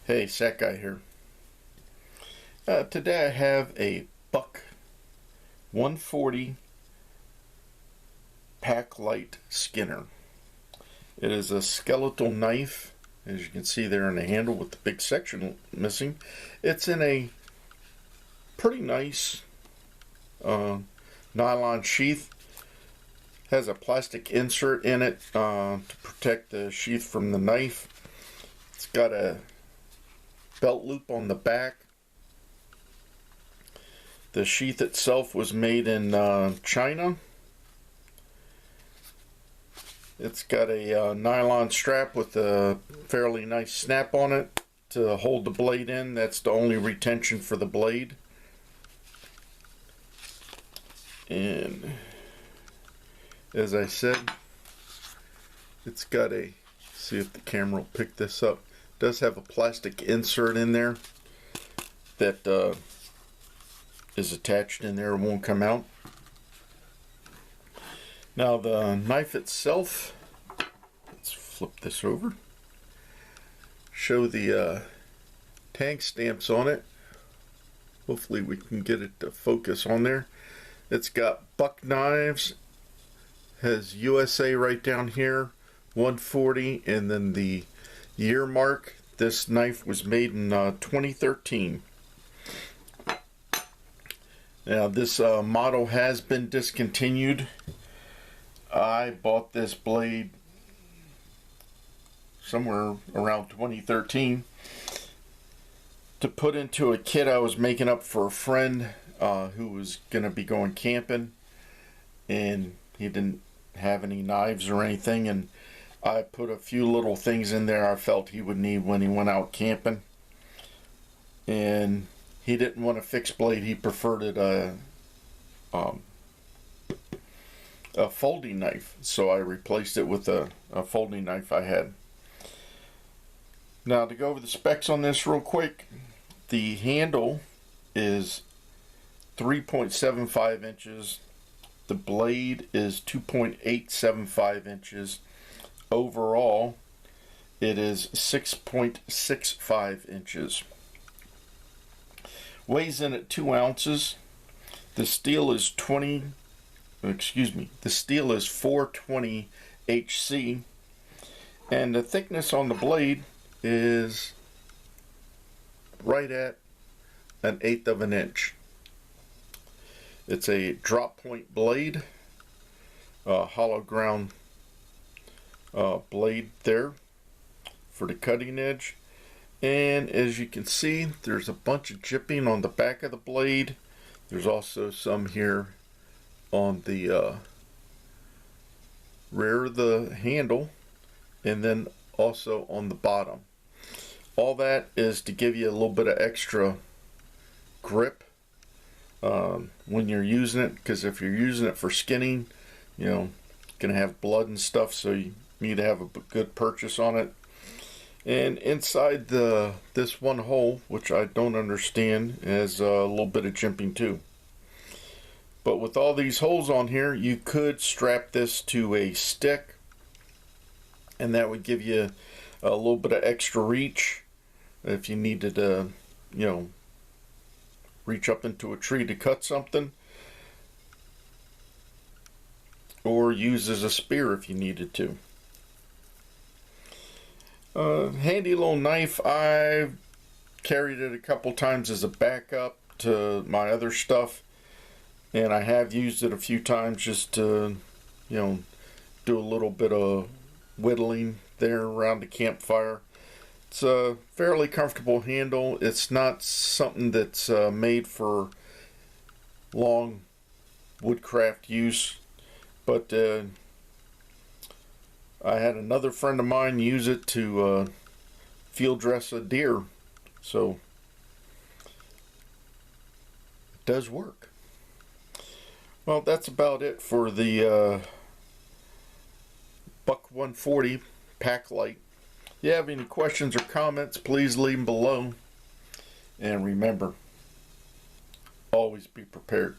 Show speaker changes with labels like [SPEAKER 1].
[SPEAKER 1] Hey, Sack Guy here. Today I have a Buck 140 PakLite Skinner. It is a skeletal knife, as you can see there in the handle with the big section missing. It's in a pretty nice nylon sheath. Has a plastic insert in it to protect the sheath from the knife. It's got a belt loop on the back. The sheath itself was made in China. It's got a nylon strap with a fairly nice snap on it to hold the blade in. That's the only retention for the blade. And as I said, it's got a, see if the camera will pick this up, it does have a plastic insert in there that is attached in there, it won't come out. Now the knife itself, let's flip this over, show the tag stamps on it. Hopefully we can get it to focus on there. It's got Buck Knives, has USA right down here, 140, and then the year mark. This knife was made in 2013. Now this model has been discontinued. I bought this blade somewhere around 2013 to put into a kit I was making up for a friend who was going to be going camping, and he didn't have any knives or anything, and I put a few little things in there I felt he would need when he went out camping. And he didn't want a fixed blade, he preferred it a folding knife, so I replaced it with a folding knife I had. Now to go over the specs on this real quick, the handle is 3.75 inches, the blade is 2.875 inches, overall it is 6.65 inches. Weighs in at 2 ounces. The steel is 420 HC, and the thickness on the blade is right at 1/8 of an inch. It's a drop point blade, hollow ground blade there for the cutting edge. And as you can see, there's a bunch of jipping on the back of the blade. There's also some here on the rear of the handle, and then also on the bottom. All that is to give you a little bit of extra grip when you're using it, because if you're using it for skinning, you know, it's gonna have blood and stuff, so you need to have a good purchase on it. And inside this one hole, which I don't understand, has a little bit of jimping too. But with all these holes on here, you could strap this to a stick, and that would give you a little bit of extra reach if you needed to, you know, reach up into a tree to cut something, or use as a spear if you needed to. Handy little knife. I've carried it a couple times as a backup to my other stuff, and I have used it a few times just to, you know, do a little bit of whittling there around the campfire. It's a fairly comfortable handle. It's not something that's made for long woodcraft use, but I had another friend of mine use it to field dress a deer, so it does work. Well, that's about it for the Buck 140 PakLite. If you have any questions or comments, please leave them below. And remember, always be prepared.